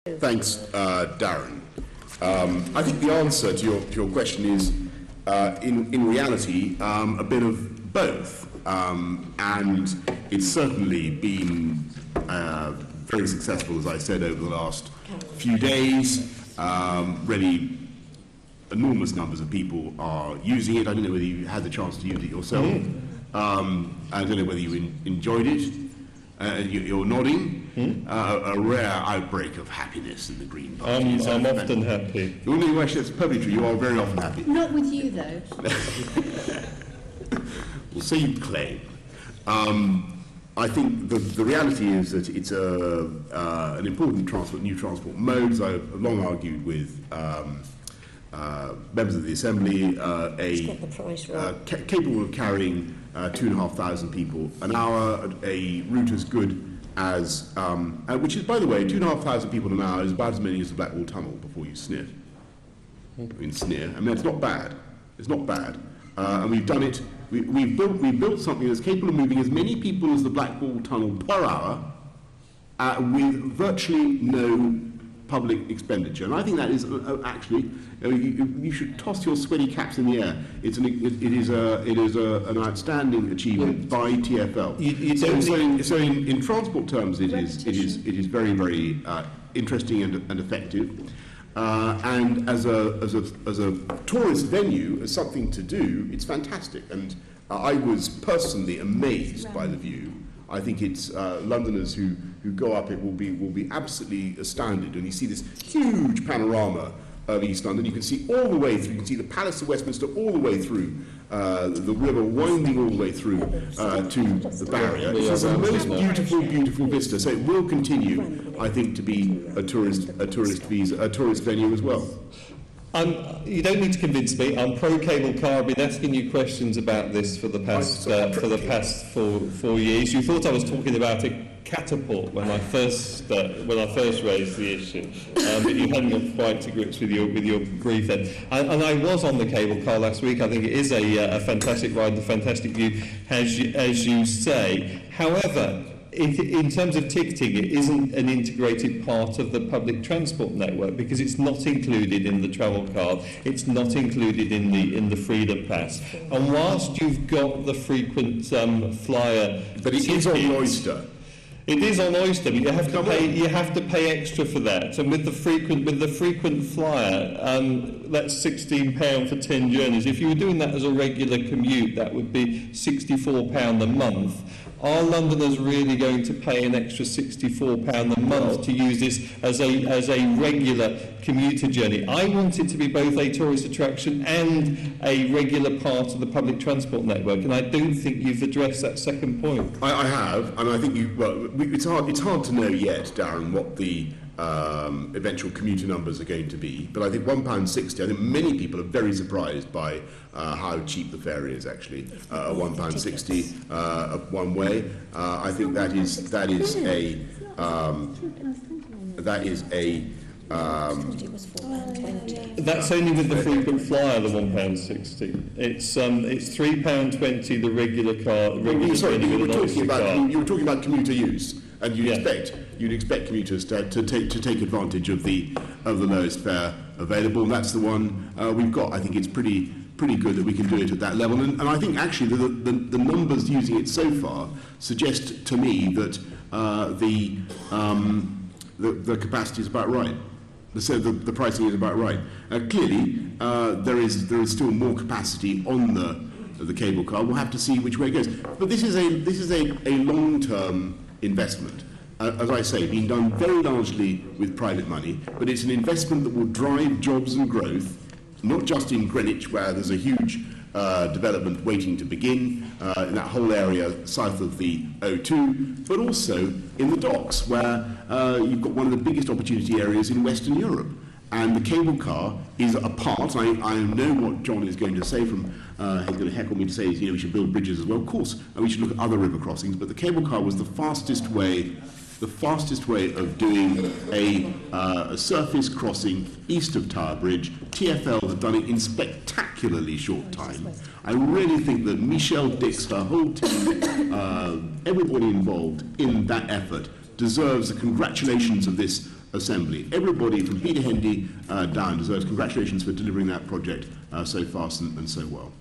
Thanks, Darren. I think the answer to your question is, in reality, a bit of both. And it's certainly been very successful, as I said, over the last few days. Really enormous numbers of people are using it. I don't know whether you had the chance to use it yourself. I don't know whether you enjoyed it. You're nodding. A rare outbreak of happiness in the Green Party. I'm often happy. Well, actually, that's perfectly true. You are very often happy. Not with you, though. Well, so you claim. I think the reality is that it's an important new transport mode. As I've long argued with members of the Assembly, capable of carrying 2,500 people an hour, a route as good as, which is, by the way, 2,500 people an hour is about as many as the Blackwall Tunnel before you sniff. Sneer. I mean, it's not bad. It's not bad. And we've done it. We've built something that's capable of moving as many people as the Blackwall Tunnel per hour with virtually no public expenditure. And I think that is actually, you should toss your sweaty caps in the air. It is an outstanding achievement by TfL. So in transport terms, it is very, very interesting and effective. And as a tourist venue, as something to do, it's fantastic. And I was personally amazed by the view. I think it's Londoners who go up it will be absolutely astounded when you see this huge panorama of East London. You can see all the way through. You can see the Palace of Westminster all the way through, the river winding all the way through to the barrier. It's the most beautiful, beautiful vista. So it will continue, I think, to be a tourist venue as well. You don't need to convince me. I'm pro-cable car. I've been asking you questions about this for the past 4 years. You thought I was talking about a catapult when I first raised the issue, but you hadn't got quite to grips with your brief then. And I was on the cable car last week. I think it is a fantastic ride, a fantastic view, as you say. However, in terms of ticketing, it isn't an integrated part of the public transport network because it's not included in the travel card. It's not included in the Freedom Pass. And whilst you've got the frequent flyer, but it is on Oyster. It is on Oyster, but you have to pay extra for that. And with the frequent flyer, that's £16 for 10 journeys. If you were doing that as a regular commute, that would be £64 a month. Are Londoners really going to pay an extra £64 a month to use this as a regular commuter journey? I want it to be both a tourist attraction and a regular part of the public transport network, and I don't think you've addressed that second point. I have, and I think it's hard to know yet, Darren, what the eventual commuter numbers are going to be, but I think £1.60, I think many people are very surprised by how cheap the fare is actually, £1.60 one way. I think that is that's only with the frequent flyer, the £1.60. It's £3.20 the regular car. You were talking about commuter use, and you'd expect commuters to take advantage of the lowest fare available. And that's the one we've got. I think it's pretty good that we can do it at that level. And I think actually the numbers using it so far suggest to me that the capacity is about right. So the pricing is about right. Clearly, there is still more capacity on the cable car. We'll have to see which way it goes. But this is a long-term investment. As I say, being done very largely with private money, but it's an investment that will drive jobs and growth, not just in Greenwich, where there's a huge development waiting to begin, in that whole area south of the O2, but also in the docks, where you've got one of the biggest opportunity areas in Western Europe. And the cable car is a part. I know what John is going to say he's going to heckle me to say, we should build bridges as well. Of course, and we should look at other river crossings, but the cable car was the fastest way of doing a surface crossing east of Tower Bridge. TfL have done it in spectacularly short time. I really think that Michelle Dix, her whole team, everybody involved in that effort deserves the congratulations of this Assembly. Everybody from Peter Hendy down deserves congratulations for delivering that project so fast and so well.